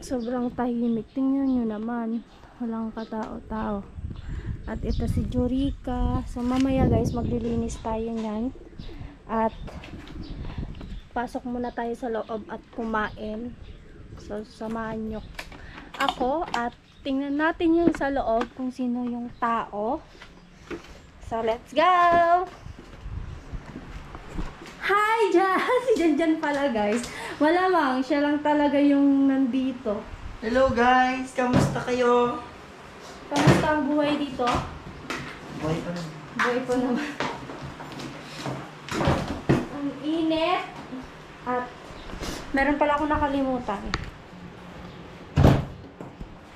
Sobrang tahimik. Tingnan nyo naman. Walang katao-tao. At ito si Jorica. So mamaya guys, maglilinis tayo nyan. At pasok muna tayo sa loob at kumain. So samahan nyo ako at tingnan natin yung sa loob kung sino yung tao. So let's go! Hi Jan! Si Janjan pala guys. Malamang siya lang talaga yung nandito. Hello guys! Kamusta kayo? Kamusta ang buhay dito? Buhay pa rin. Buhay po naman. Ang init. At meron pala akong nakalimutan.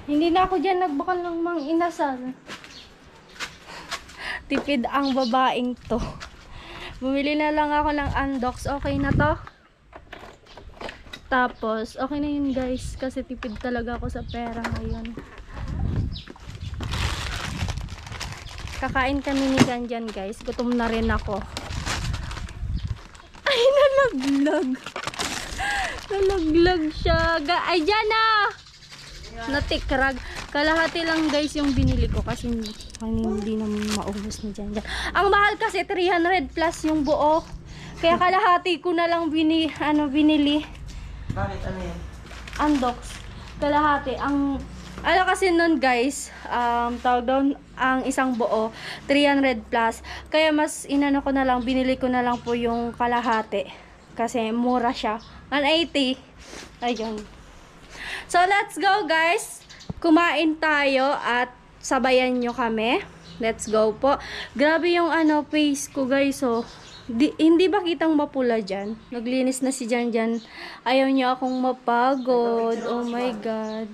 Hindi na ako dyan nagbakal ng mang inasal. Tipid ang babaeng to. Bumili na lang ako ng Andox. Okay na to? Tapos, okay na yun guys. Kasi tipid talaga ako sa pera ngayon. Kakain kami ni Janjan guys. Gutom na rin ako. Ay, nalaglag. Nalaglag siya. Ay, Jana! Natikrag. Kalahati lang guys yung binili ko kasi hindi na maubos ni Janjan. Ang mahal kasi 300 plus yung buo. Kaya kalahati ko na lang binili. Bakit? Ano yan? Andox. Kalahati. Ano kasi nun guys, tawag doon, ang isang buo, 300 plus. Kaya mas inano ko na lang, binili ko na lang po yung kalahati. Kasi mura siya. 180. Ayun. So, let's go guys. Kumain tayo at sabayan nyo kami. Let's go po. Grabe yung face ko guys. So, hindi ba kitang mapula dyan? Naglinis na si Janjan. Ayaw niya akong mapagod. Oh my God.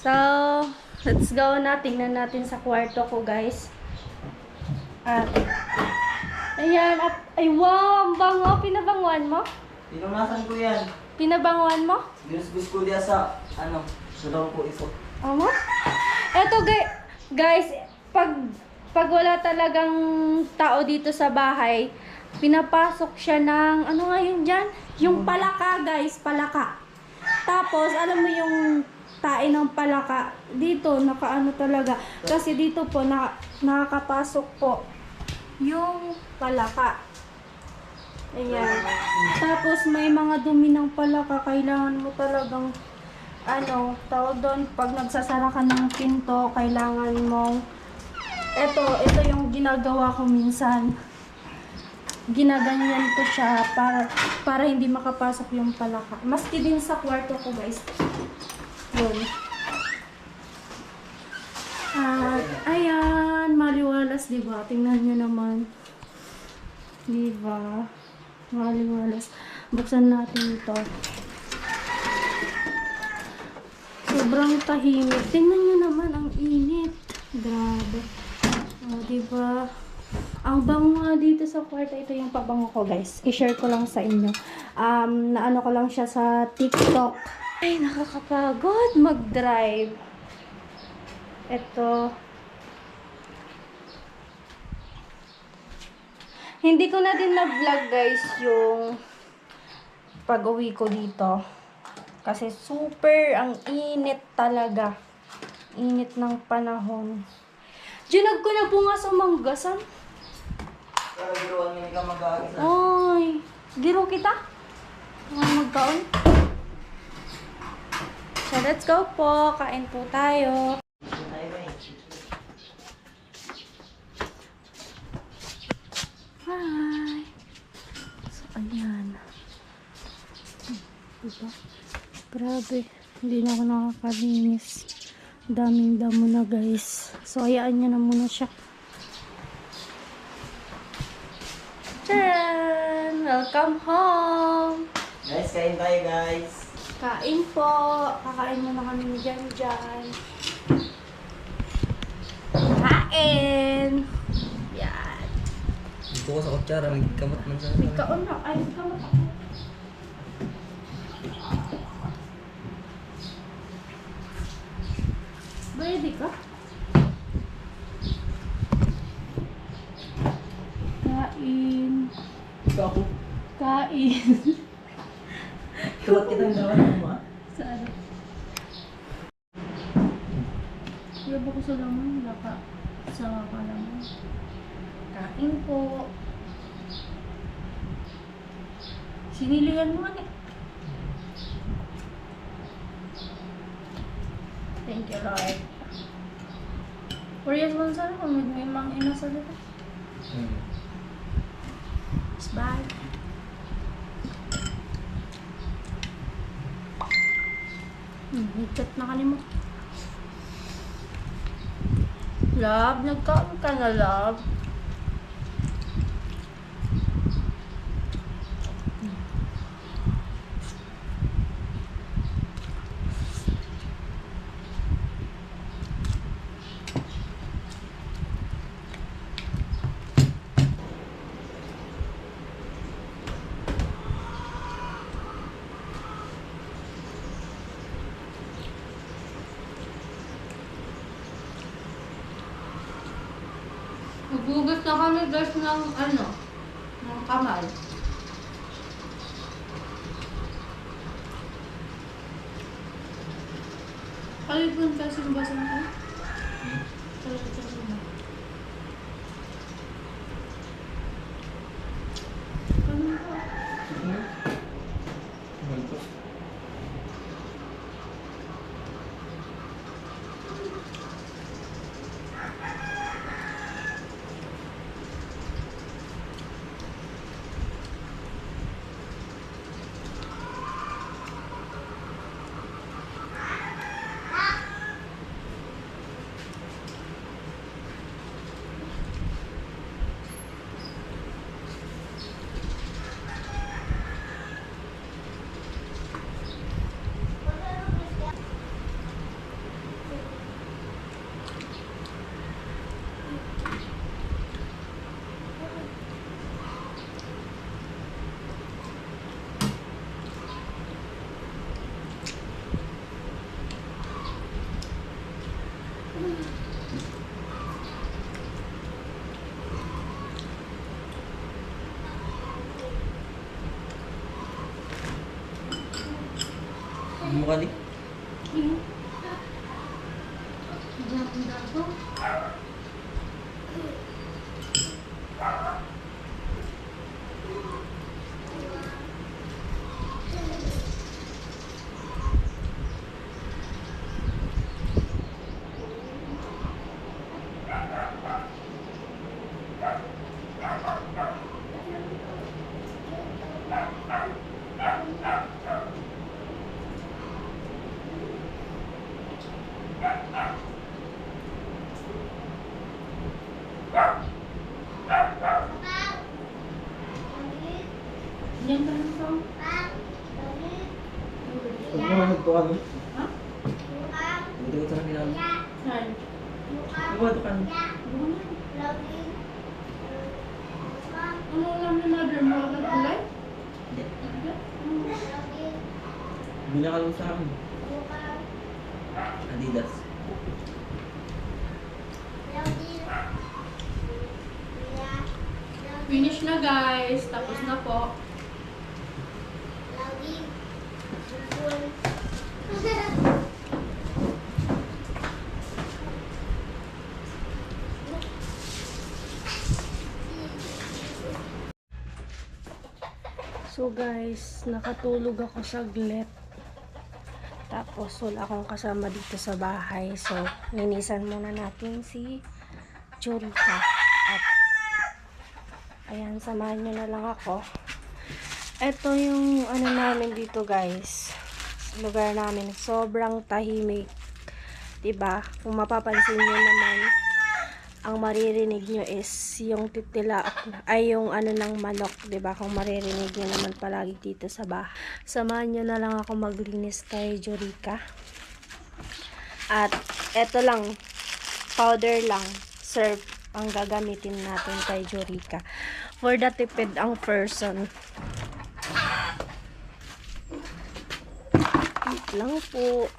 So, let's go na. Tingnan natin sa kwarto ko guys. At, ayan. At, ay wow, ang bango. Pinabanguan mo? Pinunasan ko yan. Pinabanguan mo? Binusbus ko diya sa, sa daw ko ito. Ama? Eto guys, pag wala talagang tao dito sa bahay, pinapasok siya ng, ano nga yun dyan? Yung palaka guys, palaka. Tapos, alam mo yung tae ng palaka, dito, nakaano talaga. Kasi dito po, nakakapasok po yung palaka. Ayan. Tapos, may mga dumi ng palaka, kailangan mo talagang, tawag doon, pag nagsasara ka ng pinto, kailangan mong, ito yung ginagawa ko minsan. Ginaganyan ko siya para hindi makapasok yung palaka. Maski din sa kwarto ko guys. Yun. At ayan, maliwalas diba? Tingnan nyo naman. Diba? Maliwalas. Buksan natin ito. Sobrang tahimik. Tingnan nyo naman, ang init. Grabe. O, diba? Ang bango nga dito sa kwarto, ito yung pabango ko guys. I-share ko lang sa inyo. Naano ko lang siya sa TikTok. Ay, nakakapagod mag-drive. Ito. Hindi ko na din na-vlog guys yung pag-uwi ko dito. Kasi super ang init talaga. Init ng panahon. Ginag ko na bunga sa manggasan. Pero giruan nga ka mag-aagis. Ay, giro kita? Magkaon? So, let's go po. Kain po tayo. Hi! So, ayan. Diba? Grabe. Hindi na ako nakakalinis. Daming damo na guys. So, hayaan nyo na muna siya. Tcharan! Welcome home! Guys, kain tayo guys. Kain po. Kakain muna kami ni Janjan. Kain! Yan. Dito ko sa kutsara, may kamot man sa May kaon na. Ay, may kaon ako. Ready ka? Kain. Ako. Kain. Tuwa Yabo ko sa lamang, laka sa kalamang. Kain po. Sinilihan mo eh. Thank you, Lord. Kurias mo sana kung may mga inasa dito. Bye. Higkat na kanimo. Love, nagkaon ka na, love. Magbugas na kami guys ng ng kamay. Kalipon kasi yung basang ko. Kalipon kasi ba? Ano ba? Mukha di. Dapo. Yan ba yung song? Huwag mo nagtukan. Ha? Hindi ko talaga pinag. Saan? Lumatukan. Ano alam ni mother mo? Nag-ulay? Hindi. Binakalong sa akin. Adidas. Finish na guys. Tapos na po. So guys, nakatulog ako saglit. Tapos wala akong kasama dito sa bahay. So, linisan muna natin si Churika. At ayan, samahan nyo na lang ako. Ito yung ano namin dito guys. Lugar namin. Sobrang tahimik. Diba? Kung mapapansin nyo naman, ang maririnig nyo is yung titilaok ay yung ano ng manok, 'di ba? Kung maririnig nyo naman palagi dito sa bahay. Samahan nyo na lang ako maglinis kay Jorica. At eto lang, powder lang, serve ang gagamitin natin kay Jorica. For the tipid ang person. Wait lang po.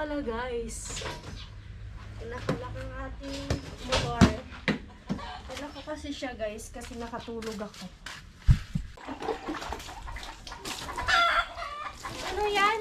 pala guys. Nakalak ang ating motor. Kailan ko kasi siya guys kasi nakatulog ako. Ano yan?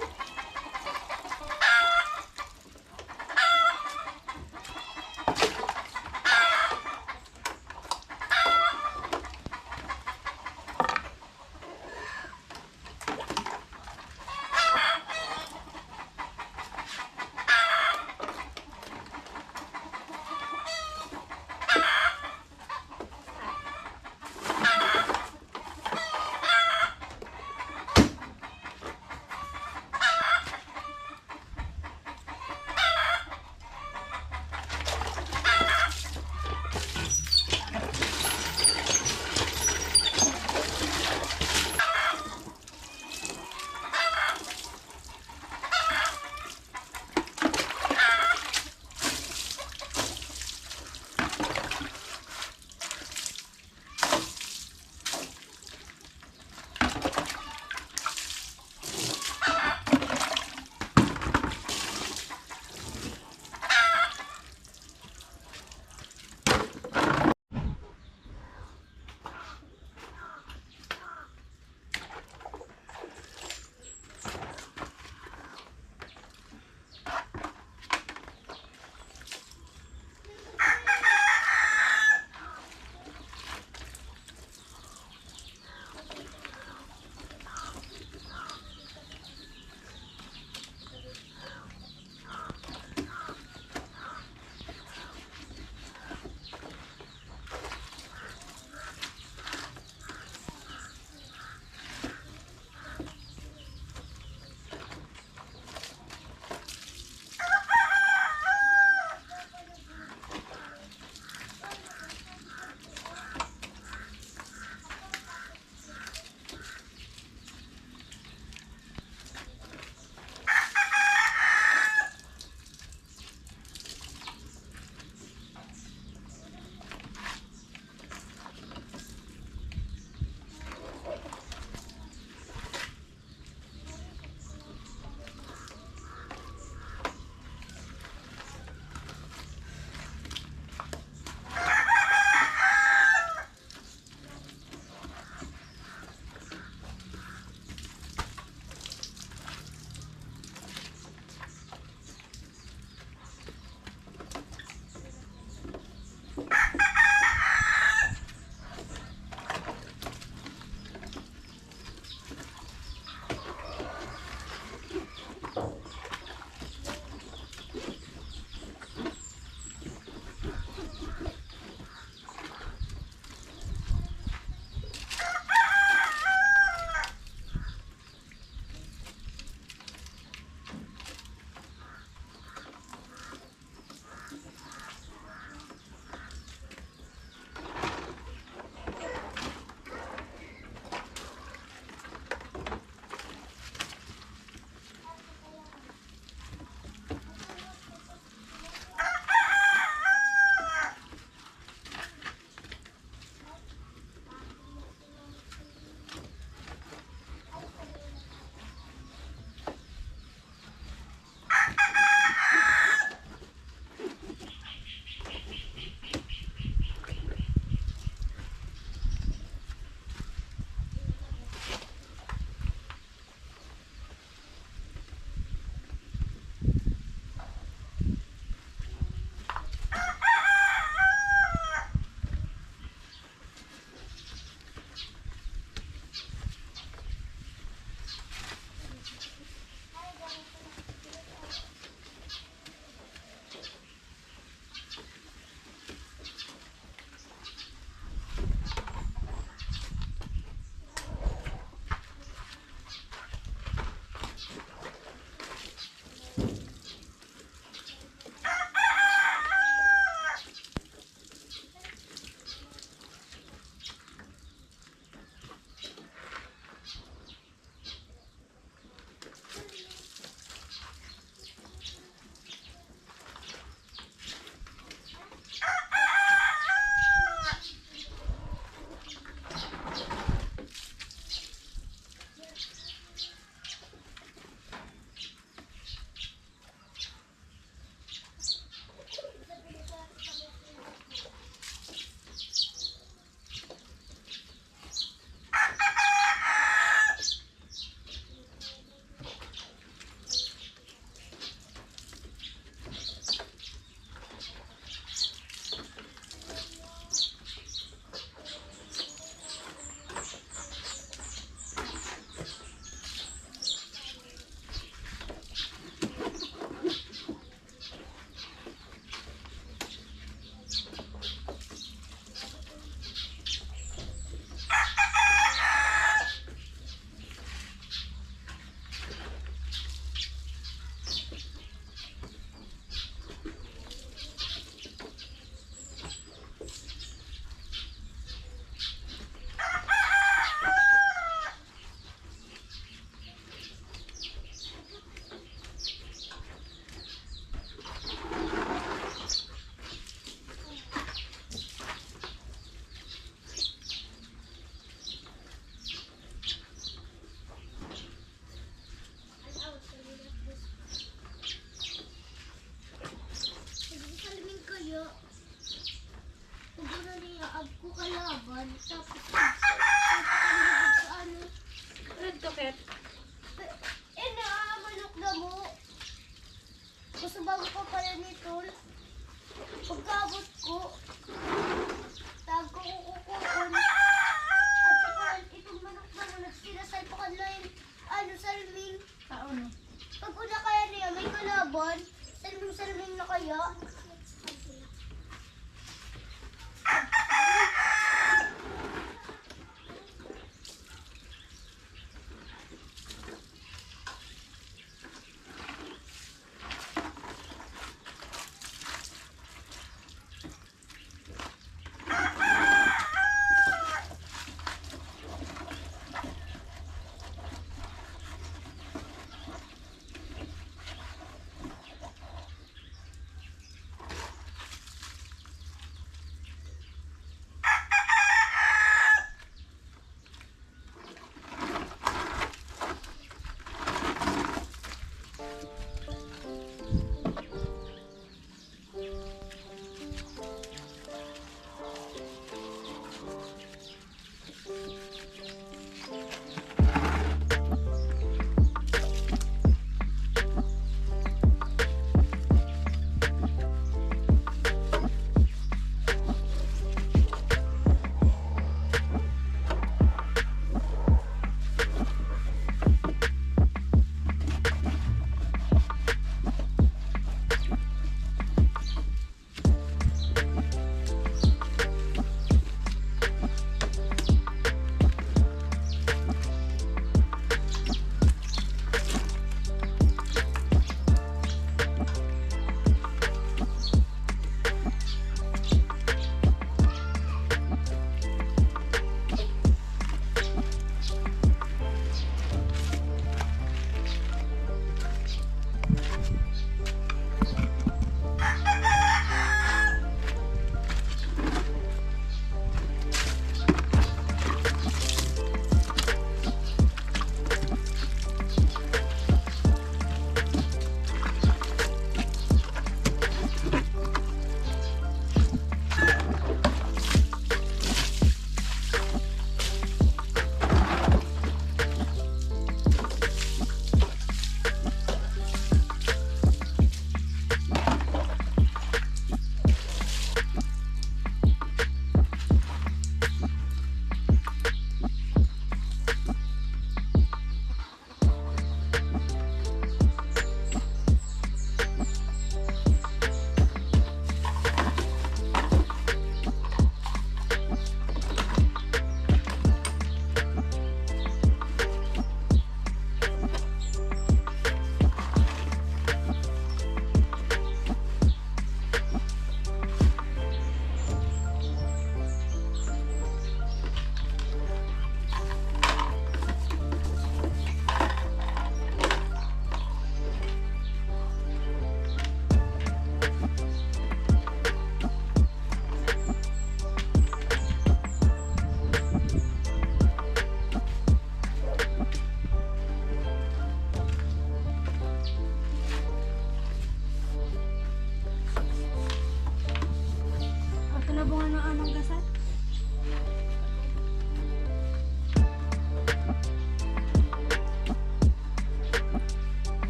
ako kalaban. Tapos, ano, Red Toket. manok na mo. Gusto bago pa pala nito. Pagkabot ko, tago ko kukukon. At saka, itong manok na mo, nagsinasaypakan na yung, salming. Taon. Pag una kaya niya, may kalaban. Salming na kaya.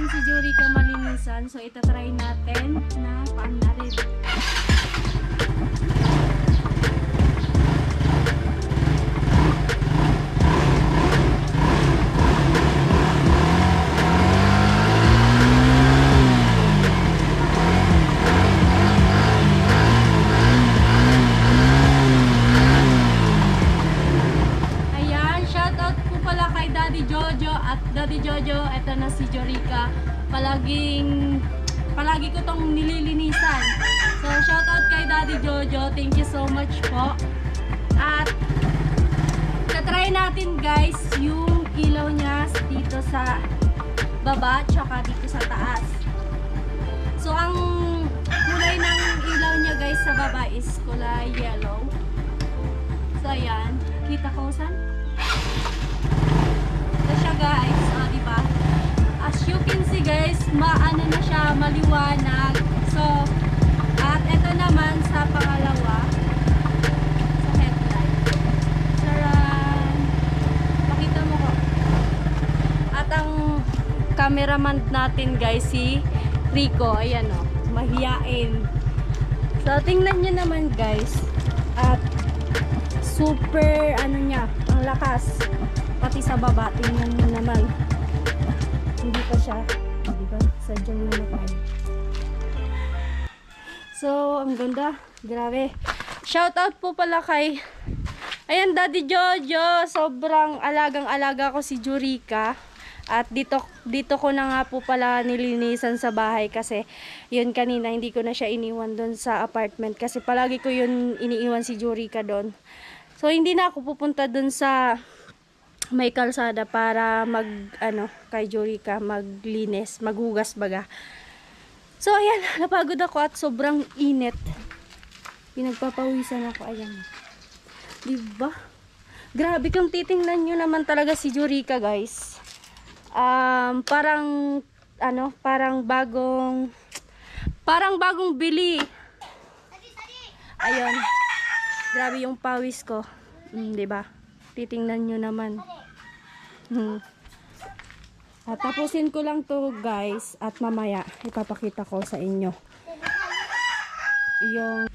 natin si Jurica malinisan. So, itatry natin na paanda rin. Ayan, shoutout po pala kay Daddy Jojo at Daddy Jojo, eto na si Jurica. Palagi ko tong nililinisan. So, shoutout kay Daddy Jojo. Thank you so much po. At tatry natin guys yung ilaw niya dito sa baba tsaka dito sa taas. So, ang kulay ng ilaw niya guys sa baba is kulay yellow. So, ayan. Kita ko saan? Ito siya guys. O, diba? As you can see guys, maano na siya, maliwanag. So, at ito naman sa pangalawa, sa headlight. Charan! Pakita mo ko. At ang cameraman natin guys, si Rico. Ayan o, mahiyain. So, tingnan nyo naman guys. At super, ano niya, ang lakas. Pati sa baba, tingnan nyo naman. Hindi pa siya, diba? Sadyang lumapay. So, ang ganda. Grabe. Shoutout po pala kay, ayan, Daddy Jojo. Sobrang alagang-alaga ko si Jurica. At dito ko na nga po pala nilinisan sa bahay kasi yun kanina hindi ko na siya iniwan doon sa apartment kasi palagi ko yun iniiwan si Jurica doon. So hindi na ako pupunta doon sa may kalsada para kay Jurica maglinis, maghugas baga. So ayan, napagod ako at sobrang init. Pinagpapawisan ako, ayan. Diba? Grabe kung titingnan nyo naman talaga si Jurica guys. Parang bagong bili. Ayun. Grabe yung pawis ko. 'Di ba? Titingnan niyo naman. At tapusin ko lang 'to, guys, at mamaya ipapakita ko sa inyo. Yung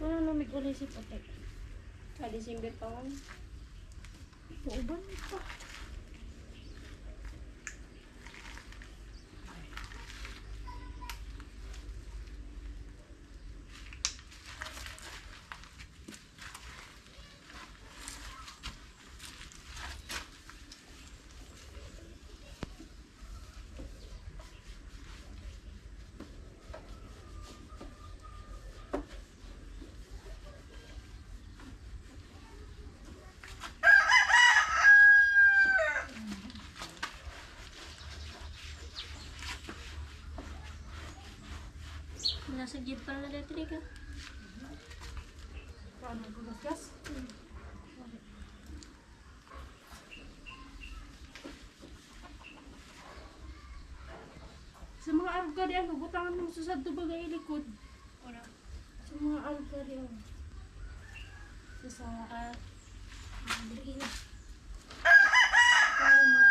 wala namig ulit si Potek. Sa December pa man. Uban pa. Nasa jeep pala na electric ah. Paano gugas-gas? Sa mga algari, ano, butangan mo sa sadto bagay ilikod. Wala. Sa mga algari, ano. Sa Dili na. para ma...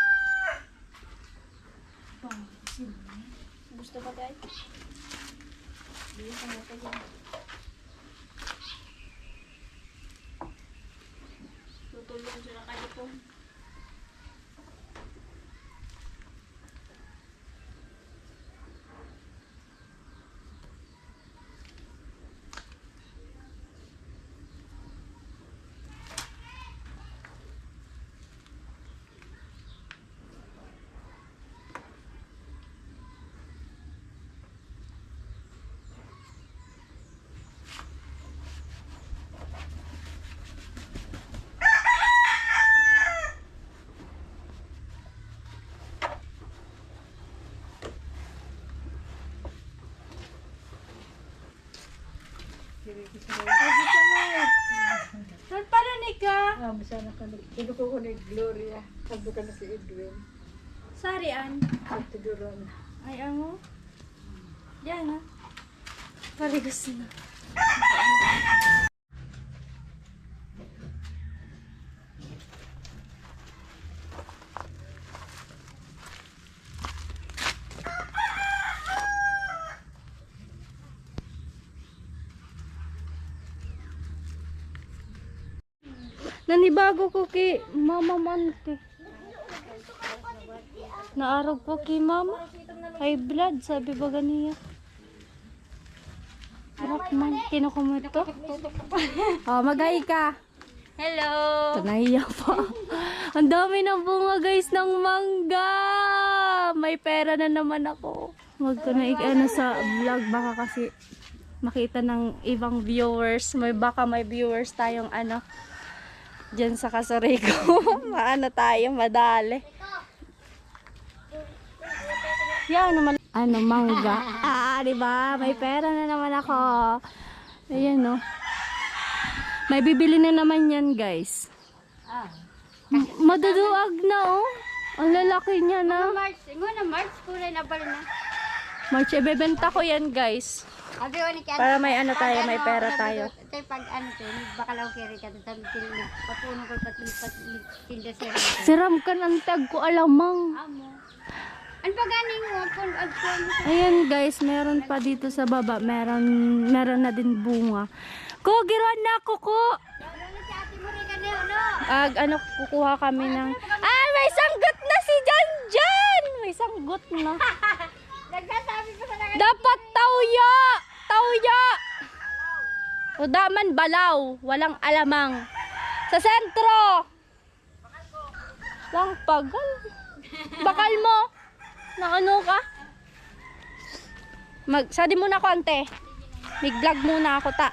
Pangsin. Gusto ba guys? Hindi ko na ito dyan. Tutulong sila kayo po. Saan pala ni ka? Sana ka nagtulog ko ni Gloria. Sabi ka na si Edwin. Sarian. Sa Tiduron. Ay, ano? Yan, ha? Parigos na. Nanibago ko kay Mama Mante. Naarog ko kay Mama. High blood, sabi ba ganiya? Harap man, kinukumot to. Oh, mag-hi ka. Hello! Ito, nahiya pa. Ang dami ng bunga guys ng mangga. May pera na naman ako. Huwag ko na ano sa vlog baka kasi makita ng ibang viewers. Baka may viewers tayong ano dyan sa Kasorego. Maano tayo, madali. Yan naman. Ano, mangga. Di ba? May pera na naman ako. Ayan, no. May bibili na naman yan, guys. Maduduag na, oh. Ang lalaki niya na. March, March, kulay na pala na. March, ibebenta ko yan, guys. Sabi ko ni Kat, Para may ano tayo, may pera tayo. pag ano to, bakalaw kiri ka, papuno ko tinda siya. Siram ka ng tag ko alamang. Amo. Ano pa ganing mo? Ayan, guys, meron pa dito sa baba. Meron na din bunga. Ko, giruan na ako, ko. Ano, kukuha kami ng... Ah, may sanggot na si Janjan! May sanggot na. Nagsasabi ko sa lahat. Dapat tawya! Tawya! O daman balaw. Walang alamang. Sa sentro! Lang pagal. Bakal mo. Na ano ka? Sadi muna ko, ante. Mag-vlog muna ako, ta.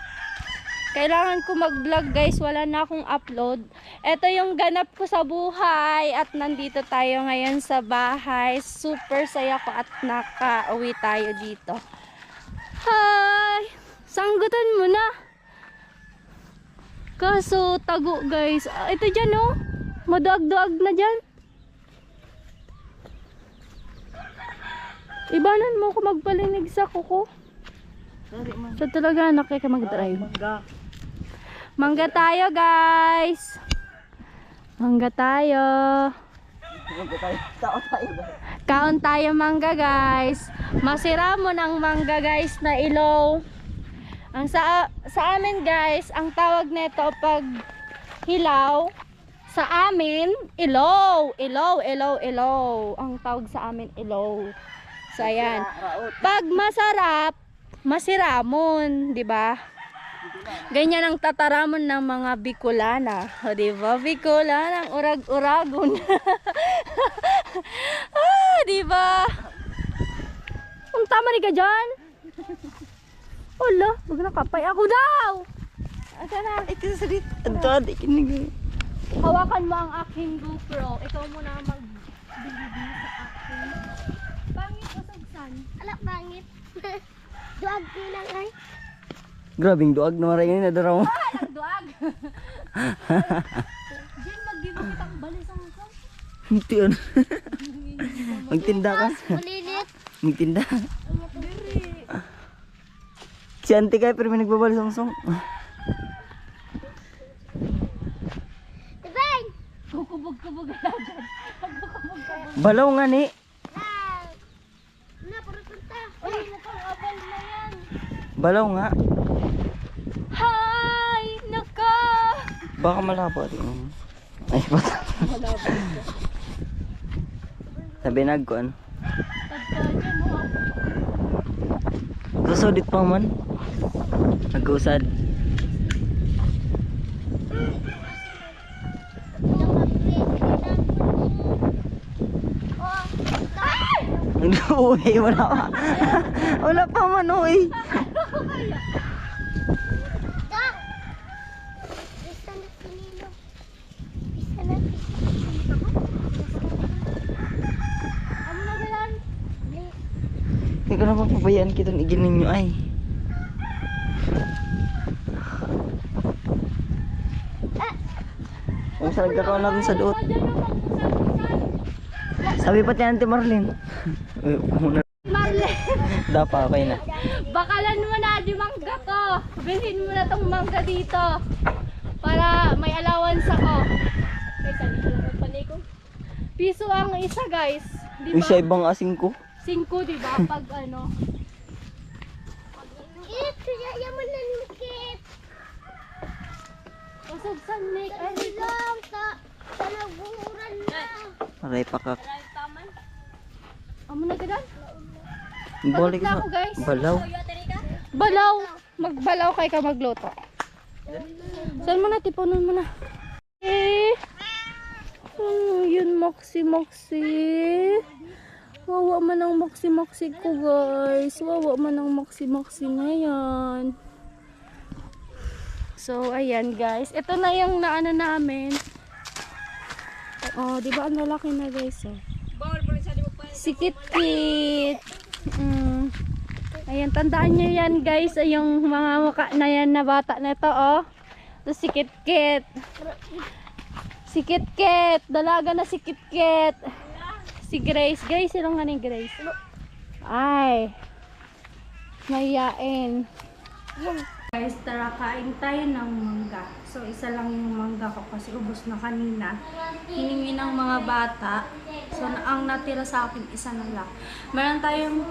Kailangan ko mag-vlog, guys. Wala na akong upload. Ito yung ganap ko sa buhay. At nandito tayo ngayon sa bahay. Super saya ko at nakauwi tayo dito. Hi! Sanggutan mo na. Kaso, tago, guys. Ito dyan, oh. Maduag-duag na dyan. Ibanan mo ko magpalinig sa kuko. So talaga nakika mag-drive. Mangga tayo, guys. Mangga tayo. Kaon tayo mangga, guys. Masira mo ng mangga, guys, na ilaw. Ang sa amin, guys, ang tawag nito pag hilaw sa amin, ilaw. Ilaw. Ang tawag sa amin, ilaw. So ayan. Pag masarap, masiramon, 'di ba? Ganyan ang tataramon ng mga Bicolana. O, 'di ba? Bicolana, ang urag-uragon. 'Di ba? Ang tama ni ka diyan. Wala, wag na kapay ako daw. Asa na? Ito sa dito. Antod, ikinig. Hawakan mo ang aking GoPro. Ikaw muna ang mag-bilibili sa akin. Pangit o sugsan? Alak bangit. Duwag bilang ay. Grabing duag na maray ngayon na daraw mo. Nagduag. Diyan mag-give kitang balisang ko. Hindi yun. Magtinda ka. Ulilit. Magtinda. Si auntie kayo pero may nagbabali song. Tibay! Kukubog-kubog na dyan. Balaw nga ni. Na, puro punta. Ay, mukhang abal na yan. Balaw nga. Hi! Naka! Baka malabo rin. Ay, bata. Sabi nagkuan. Tagkanya mo ako. Susudit pa man. Nag-usad. Uy, wala pa. Wala pa man, uy. Bisa na pinilo. Bisa na. Ano na ba yan? Hindi ko na papabayaan kita ng igil ninyo ay. Ang sarag kakaon natin sa doot. Sabi pati Auntie Marlene. Muna. Marlene! Dapa, okay na. Bakalan mo na di mangga ko. Bilhin mo na tong mangga dito. Para may allowance ako. Ay, sabi ko lang ko. Piso ang isa, guys. Di Uy, siya ba? ibang asing ko. 5, di ba? Pag ano. Kit, kaya mo na ni Kit. Usog sa neck. Ay, Dali lang sa naguhuran na. Aray pakak. amo na gadan. Balik na sa ako, guys. balaw. Balaw. Magbalaw kay ka magluto. Saan mo na? Tipunan mo na. Ano yun, Moxie? Wawa man ang Moxie ko, guys. Wawa man ang Moxie na yan. So, ayan, guys. Ito na yung naano namin. Oh, di ba ang lalaki na, guys, oh. Si Kit-Kit. Ayan, tandaan nyo yan, guys. Ay, yung mga mukha na yan na bata na to, oh. Ito si Kit-Kit. Si Kit-Kit. Dalaga na si Kit-Kit. Si Grace. Grace, sino nga ni Grace? Ay. Mayayain. Guys, tara kain tayo ng mangga. So, isa lang yung mangga ko kasi ubos na kanina. Hiningi ng mga bata. So, ang natira sa akin, isa na lang. Meron tayong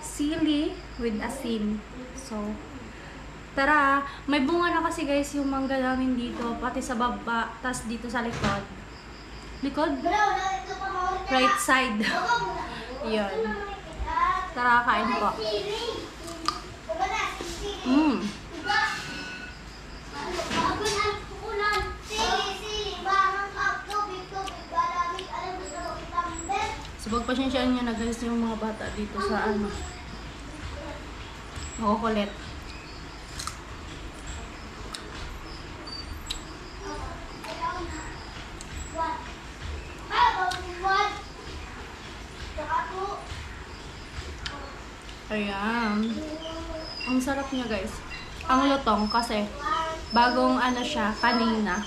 sili with asin. So, tara. May bunga na kasi guys yung mangga namin dito. Pati sa baba. Tas dito sa likod. Likod? Right side. Yun. Tara, kain po. So, pagpasensyaan nyo na guys yung mga bata dito sa ano. Makukulit. Ayan. Ang sarap niya guys. Ang lutong kasi bagong ano siya kanina.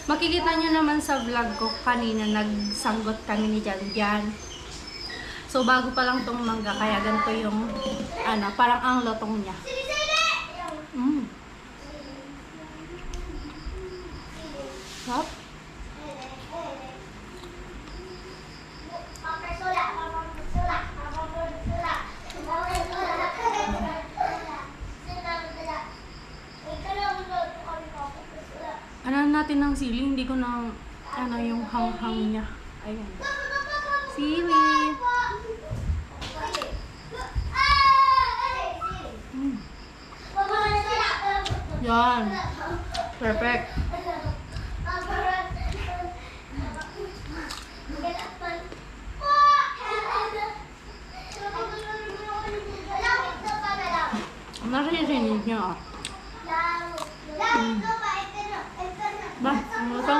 Makikita niyo naman sa vlog ko kanina nagsanggot kami ni Jan. So bago pa lang tong mangga kaya ganito yung ano, parang ang lutong niya. Sarap. Ano natin ng sili, hindi ko na ano yung hanghang niya. Ayan. Sili. Yan. Perfect. Narinig niya. Ba, ano ito?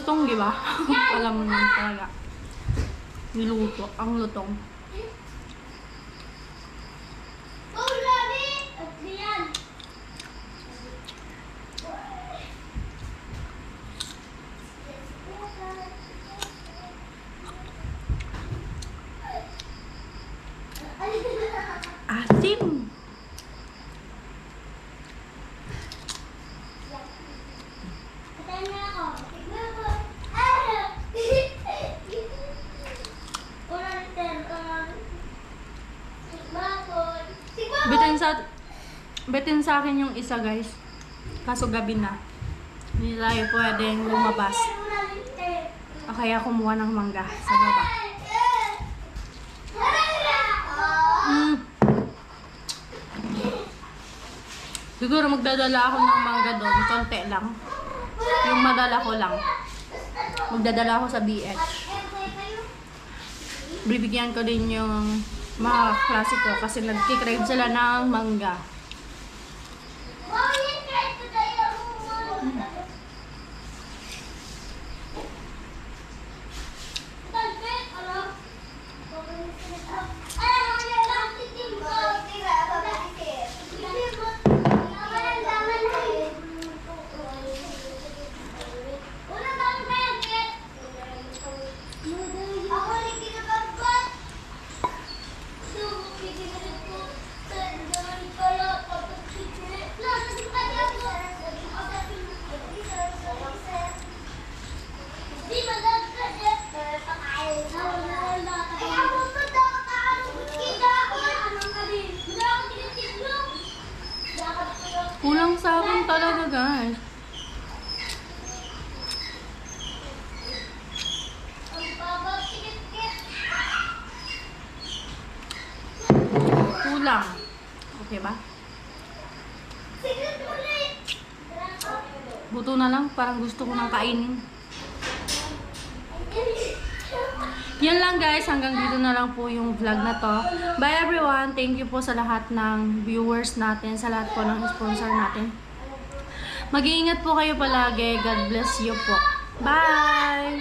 lutong, di ba? Alam mo naman talaga. Niluto, ang lutong. Oh, lami! At yan. Asim! Patayin na ako. Tignan mo. Ah! Ulan, ulan. Sigmapon. Sigmapon! Bitin sa akin yung isa, guys. Kaso gabi na. Hindi tayo pwedeng lumabas. O kaya kumuha ng mangga sa baba. Siguro magdadala ako ng mangga doon. Konti lang. Yung madala ko lang. Magdadala ako sa BH. Bibigyan ko din yung mga klase ko kasi nagkikrave sila ng mangga. Kulang sabon talaga, guys. Kulang. Okay ba? Buto na lang. Parang gusto ko nang kainin. Yan lang, guys. Hanggang dito na lang po yung vlog na to. Bye everyone. Thank you po sa lahat ng viewers natin. Sa lahat po ng sponsor natin. Mag-iingat po kayo palagi. God bless you po. Bye!